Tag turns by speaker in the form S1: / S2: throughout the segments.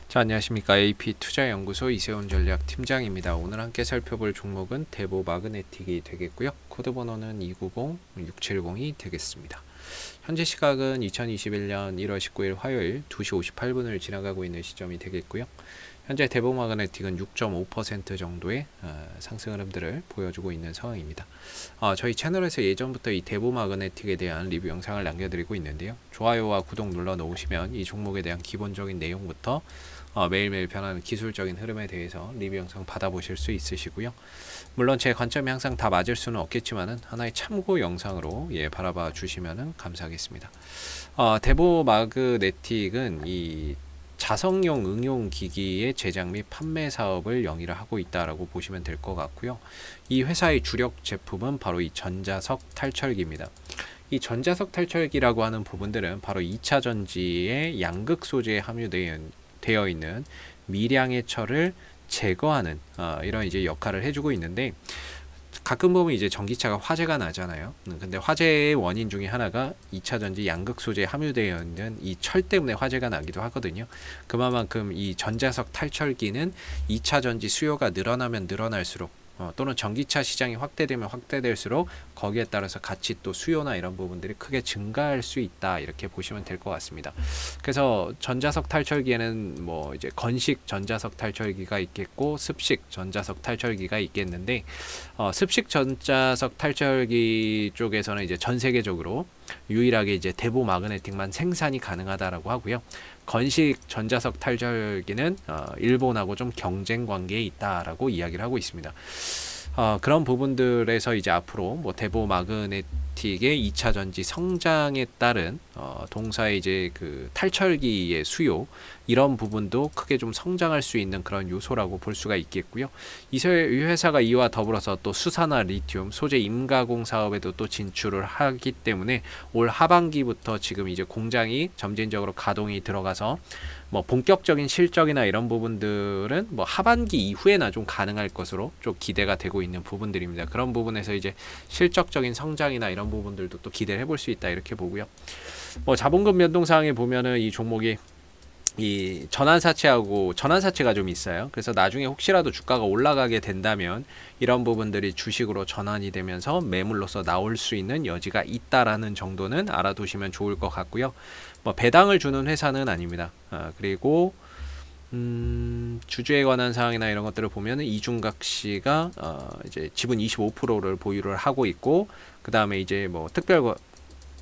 S1: 자, 안녕하십니까. AP투자연구소 이세훈 전략 팀장입니다. 오늘 함께 살펴볼 종목은 대보 마그네틱이 되겠고요. 코드 번호는 290670이 되겠습니다. 현재 시각은 2021년 1월 19일 화요일 2시 58분을 지나가고 있는 시점이 되겠고요. 현재 대보 마그네틱은 6.5% 정도의 상승 흐름들을 보여주고 있는 상황입니다. 저희 채널에서 예전부터 이 대보 마그네틱에 대한 리뷰 영상을 남겨드리고 있는데요. 좋아요와 구독 눌러 놓으시면 이 종목에 대한 기본적인 내용부터 매일매일 변하는 기술적인 흐름에 대해서 리뷰 영상 받아보실 수 있으시고요. 물론 제 관점이 항상 다 맞을 수는 없겠지만은 하나의 참고 영상으로 바라봐 주시면 감사하겠습니다. 대보 마그네틱은 이 자석용 응용 기기의 제작 및 판매 사업을 영위를 하고 있다라고 보시면 될 것 같고요. 이 회사의 주력 제품은 바로 이 전자석 탈철기입니다. 이 전자석 탈철기라고 하는 부분들은 바로 2차 전지의 양극 소재에 함유되어 있는 미량의 철을 제거하는 이런 이제 역할을 해주고 있는데, 가끔 보면 이제 전기차가 화재가 나잖아요. 근데 화재의 원인 중에 하나가 2차 전지 양극 소재에 함유되어 있는 이 철 때문에 화재가 나기도 하거든요. 그만큼 이 전자석 탈철기는 2차 전지 수요가 늘어나면 늘어날수록 또는 전기차 시장이 확대되면 확대될수록 거기에 따라서 같이 또 수요나 이런 부분들이 크게 증가할 수 있다, 이렇게 보시면 될 것 같습니다. 그래서 전자석 탈철기에는 뭐 이제 건식 전자석 탈철기가 있겠고 습식 전자석 탈철기가 있겠는데, 습식 전자석 탈철기 쪽에서는 이제 전 세계적으로 유일하게 이제 대보 마그네틱만 생산이 가능하다라고 하고요. 건식 전자석 탈철기는 일본하고 좀 경쟁 관계에 있다라고 이야기를 하고 있습니다. 그런 부분들에서 이제 앞으로 뭐 대보 마그네틱의 2차 전지 성장에 따른 동사의 이제 그 탈철기의 수요, 이런 부분도 크게 좀 성장할 수 있는 그런 요소라고 볼 수가 있겠고요. 이 회사가 이와 더불어서 또 수산화 리튬 소재 임가공 사업에도 또 진출을 하기 때문에 올 하반기부터 지금 이제 공장이 점진적으로 가동이 들어가서 뭐 본격적인 실적이나 이런 부분들은 뭐 하반기 이후에나 좀 가능할 것으로 좀 기대가 되고 있는 부분들입니다. 그런 부분에서 이제 실적적인 성장이나 이런 부분들도 또 기대를 해볼 수 있다, 이렇게 보고요. 뭐 자본금 변동 사항에 보면은 이 종목이 이 전환사채가 좀 있어요. 그래서 나중에 혹시라도 주가가 올라가게 된다면 이런 부분들이 주식으로 전환이 되면서 매물로서 나올 수 있는 여지가 있다라는 정도는 알아두시면 좋을 것 같고요. 뭐 배당을 주는 회사는 아닙니다. 그리고 주주에 관한 사항이나 이런 것들을 보면은 이중각 씨가 이제 지분 25%를 보유를 하고 있고, 그 다음에 이제 뭐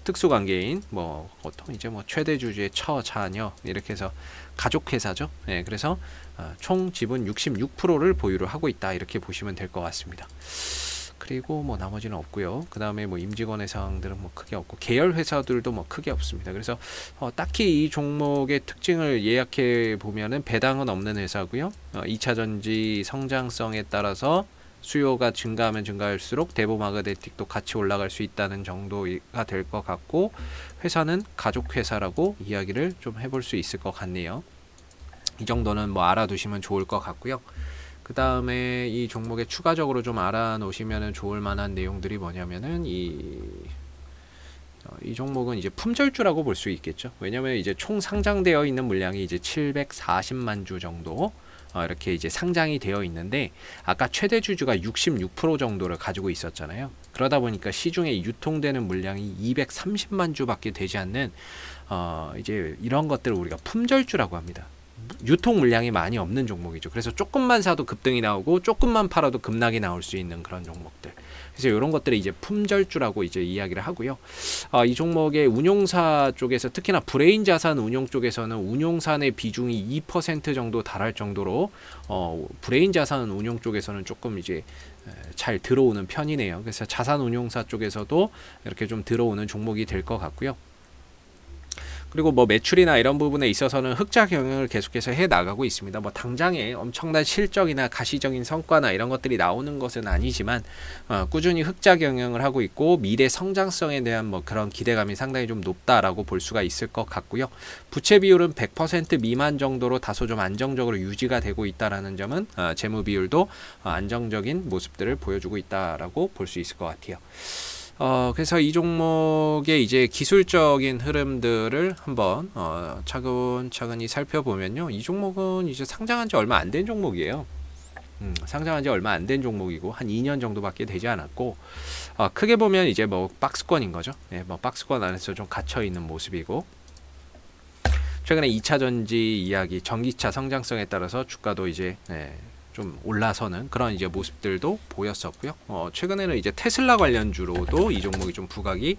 S1: 특수관계인 뭐 보통 이제 뭐 최대 주주의 처자녀 이렇게 해서 가족 회사죠. 그래서 총 지분 66%를 보유를 하고 있다, 이렇게 보시면 될 것 같습니다. 그리고 뭐 나머지는 없고요. 그 다음에 뭐 임직원의 사항들은 뭐 크게 없고 계열 회사들도 뭐 크게 없습니다. 그래서 딱히 이 종목의 특징을 예약해 보면은 배당은 없는 회사고요. 2차 전지 성장성에 따라서 수요가 증가하면 증가할수록 대보 마그네틱도 같이 올라갈 수 있다는 정도가 될 것 같고, 회사는 가족 회사라고 이야기를 좀 해볼 수 있을 것 같네요. 이 정도는 뭐 알아두시면 좋을 것 같고요. 그 다음에 이 종목에 추가적으로 좀 알아놓으시면 좋을 만한 내용들이 뭐냐면은 이 종목은 이제 품절주라고 볼 수 있겠죠. 왜냐면 이제 총 상장되어 있는 물량이 이제 740만 주 정도 이렇게 이제 상장이 되어 있는데, 아까 최대 주주가 66% 정도를 가지고 있었잖아요. 그러다 보니까 시중에 유통되는 물량이 230만 주밖에 되지 않는 이제 이런 것들을 우리가 품절주라고 합니다. 유통 물량이 많이 없는 종목이죠. 그래서 조금만 사도 급등이 나오고 조금만 팔아도 급락이 나올 수 있는 그런 종목들. 그래서 이런 것들을 이제 품절주라고 이제 이야기를 하고요. 이 종목의 운용사 쪽에서 특히나 브레인 자산 운용 쪽에서는 운용산의 비중이 2% 정도 달할 정도로 브레인 자산 운용 쪽에서는 조금 이제 잘 들어오는 편이네요. 그래서 자산 운용사 쪽에서도 이렇게 좀 들어오는 종목이 될 것 같고요. 그리고 뭐 매출이나 이런 부분에 있어서는 흑자 경영을 계속해서 해 나가고 있습니다. 뭐 당장에 엄청난 실적이나 가시적인 성과나 이런 것들이 나오는 것은 아니지만 꾸준히 흑자 경영을 하고 있고, 미래 성장성에 대한 뭐 그런 기대감이 상당히 좀 높다라고 볼 수가 있을 것 같고요. 부채 비율은 100% 미만 정도로 다소 좀 안정적으로 유지가 되고 있다라는 점은 재무 비율도 안정적인 모습들을 보여주고 있다라고 볼 수 있을 것 같아요. 그래서 이 종목의 이제 기술적인 흐름들을 한번 차근차근히 살펴보면요. 이 종목은 이제 상장한 지 얼마 안 된 종목이에요. 상장한 지 얼마 안 된 종목이고 한 2년 정도밖에 되지 않았고, 크게 보면 이제 뭐 박스권인 거죠. 예, 뭐 박스권 안에서 좀 갇혀 있는 모습이고, 최근에 2차 전지 이야기, 전기차 성장성에 따라서 주가도 이제 좀 올라서는 그런 이제 모습들도 보였었고요. 최근에는 이제 테슬라 관련주로도 이 종목이 좀 부각이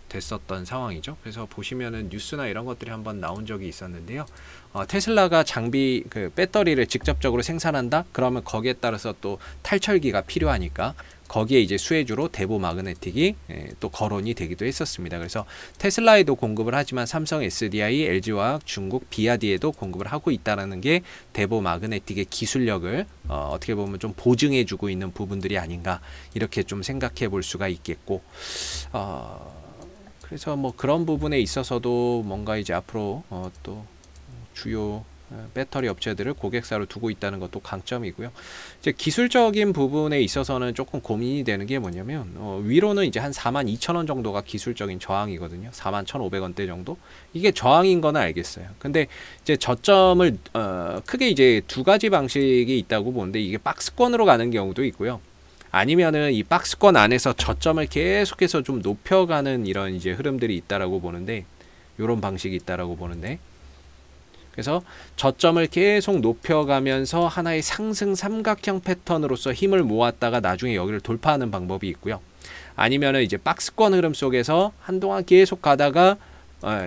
S1: 됐었던 상황이죠. 그래서 보시면은 뉴스나 이런 것들이 한번 나온 적이 있었는데요. 테슬라가 장비 그 배터리를 직접적으로 생산한다? 그러면 거기에 따라서 또 탈철기가 필요하니까 거기에 이제 수혜주로 대보 마그네틱이 또 거론이 되기도 했었습니다. 그래서 테슬라에도 공급을 하지만 삼성 SDI, LG화학, 중국 비아디에도 공급을 하고 있다는 게 대보 마그네틱의 기술력을 어떻게 보면 좀 보증해주고 있는 부분들이 아닌가, 이렇게 좀 생각해 볼 수가 있겠고, 그래서 뭐 그런 부분에 있어서도 뭔가 이제 앞으로 또 주요 배터리 업체들을 고객사로 두고 있다는 것도 강점이고요. 이제 기술적인 부분에 있어서는 조금 고민이 되는 게 뭐냐면, 위로는 이제 한 42,000원 정도가 기술적인 저항이거든요. 41,500원대 정도. 이게 저항인 거는 알겠어요. 근데 이제 저점을 크게 이제 두 가지 방식이 있다고 보는데, 이게 박스권으로 가는 경우도 있고요. 아니면은 이 박스권 안에서 저점을 계속해서 좀 높여가는 이런 이제 흐름들이 있다라고 보는데, 이런 방식이 있다라고 보는데, 그래서 저점을 계속 높여가면서 하나의 상승 삼각형 패턴으로서 힘을 모았다가 나중에 여기를 돌파하는 방법이 있고요. 아니면은 이제 박스권 흐름 속에서 한동안 계속 가다가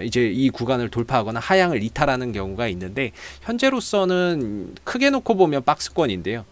S1: 이제 이 구간을 돌파하거나 하향을 이탈하는 경우가 있는데, 현재로서는 크게 놓고 보면 박스권인데요.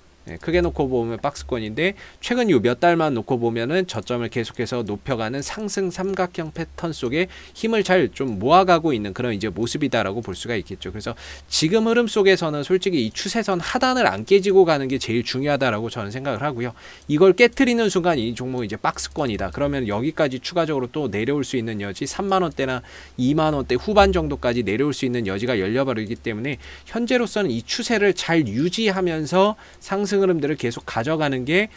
S1: 크게 놓고 보면 박스권인데, 최근 요 몇 달만 놓고 보면은 저점을 계속해서 높여가는 상승 삼각형 패턴 속에 힘을 잘 좀 모아가고 있는 그런 이제 모습이다라고 볼 수가 있겠죠. 그래서 지금 흐름 속에서는 솔직히 이 추세선 하단을 안 깨지고 가는 게 제일 중요하다라고 저는 생각을 하고요. 이걸 깨트리는 순간 이 종목이 이제 박스권이다. 그러면 여기까지 추가적으로 또 내려올 수 있는 여지, 3만원대나 2만원대 후반 정도까지 내려올 수 있는 여지가 열려버리기 때문에, 현재로서는 이 추세를 잘 유지하면서 상승 흐름들을 계속 가져가는 게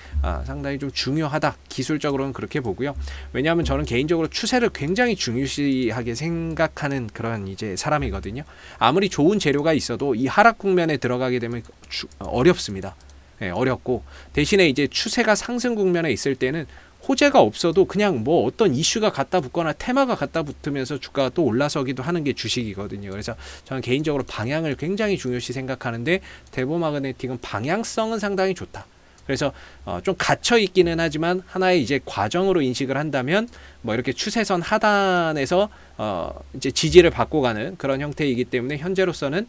S1: 상당히 좀 중요하다. 기술적으로는 그렇게 보고요. 왜냐하면 저는 개인적으로 추세를 굉장히 중요시하게 생각하는 그런 이제 사람이거든요. 아무리 좋은 재료가 있어도 이 하락 국면에 들어가게 되면 어렵습니다. 어렵고, 대신에 이제 추세가 상승 국면에 있을 때는 호재가 없어도 그냥 뭐 어떤 이슈가 갖다 붙거나 테마가 갖다 붙으면서 주가가 또 올라서기도 하는 게 주식이거든요. 그래서 저는 개인적으로 방향을 굉장히 중요시 생각하는데, 대보 마그네틱은 방향성은 상당히 좋다. 그래서 좀 갇혀 있기는 하지만 하나의 이제 과정으로 인식을 한다면, 뭐 이렇게 추세선 하단에서 이제 지지를 받고 가는 그런 형태이기 때문에, 현재로서는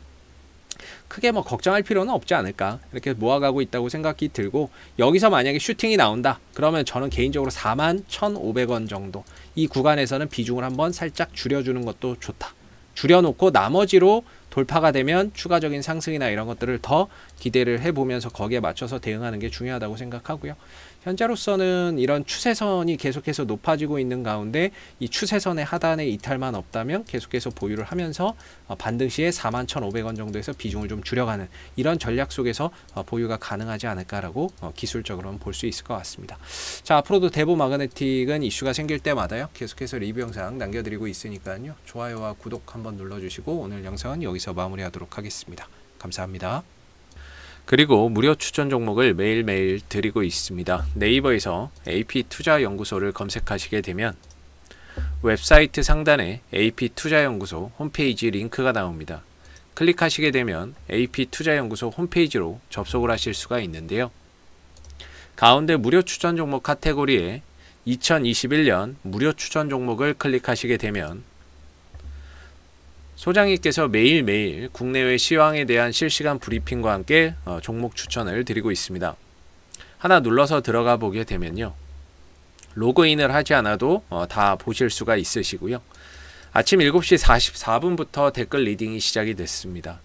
S1: 크게 뭐 걱정할 필요는 없지 않을까, 이렇게 모아가고 있다고 생각이 들고, 여기서 만약에 슈팅이 나온다 그러면 저는 개인적으로 41,500원 정도 이 구간에서는 비중을 한번 살짝 줄여주는 것도 좋다. 줄여놓고 나머지로 돌파가 되면 추가적인 상승이나 이런 것들을 더 기대를 해보면서 거기에 맞춰서 대응하는 게 중요하다고 생각하고요. 현재로서는 이런 추세선이 계속해서 높아지고 있는 가운데, 이 추세선의 하단에 이탈만 없다면 계속해서 보유를 하면서 반등 시에 41,500원 정도에서 비중을 좀 줄여가는 이런 전략 속에서 보유가 가능하지 않을까라고 기술적으로는 볼 수 있을 것 같습니다. 자, 앞으로도 대보 마그네틱은 이슈가 생길 때마다요, 계속해서 리뷰 영상 남겨드리고 있으니까요, 좋아요와 구독 한번 눌러주시고 오늘 영상은 여기서 마무리하도록 하겠습니다. 감사합니다. 그리고 무료 추천 종목을 매일매일 드리고 있습니다. 네이버에서 AP투자연구소를 검색하시게 되면 웹사이트 상단에 AP투자연구소 홈페이지 링크가 나옵니다. 클릭하시게 되면 AP투자연구소 홈페이지로 접속을 하실 수가 있는데요. 가운데 무료 추천 종목 카테고리에 2021년 무료 추천 종목을 클릭하시게 되면 소장님께서 매일매일 국내외 시황에 대한 실시간 브리핑과 함께 종목 추천을 드리고 있습니다. 하나 눌러서 들어가 보게 되면요, 로그인을 하지 않아도 다 보실 수가 있으시고요. 아침 7시 44분부터 댓글 리딩이 시작이 됐습니다.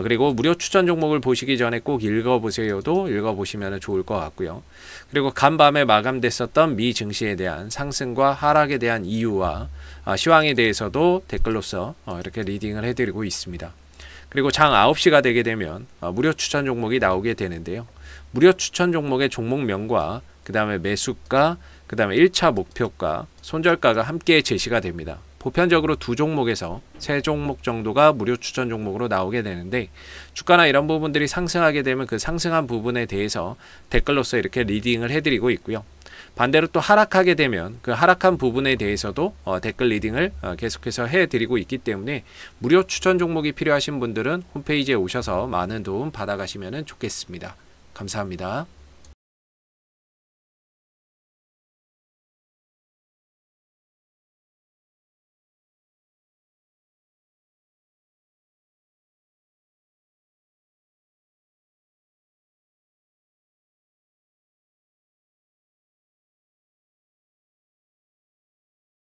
S1: 그리고 무료 추천 종목을 보시기 전에 꼭 읽어보세요도 읽어보시면 좋을 것 같고요. 그리고 간밤에 마감됐었던 미 증시에 대한 상승과 하락에 대한 이유와 시황에 대해서도 댓글로서 이렇게 리딩을 해드리고 있습니다. 그리고 장 9시가 되게 되면 무료 추천 종목이 나오게 되는데요. 무료 추천 종목의 종목명과 그 다음에 매수가, 그 다음에 1차 목표가, 손절가가 함께 제시가 됩니다. 보편적으로 두 종목에서 세 종목 정도가 무료 추천 종목으로 나오게 되는데, 주가나 이런 부분들이 상승하게 되면 그 상승한 부분에 대해서 댓글로서 이렇게 리딩을 해드리고 있고요. 반대로 또 하락하게 되면 그 하락한 부분에 대해서도 댓글 리딩을 계속해서 해드리고 있기 때문에 무료 추천 종목이 필요하신 분들은 홈페이지에 오셔서 많은 도움 받아가시면 좋겠습니다. 감사합니다.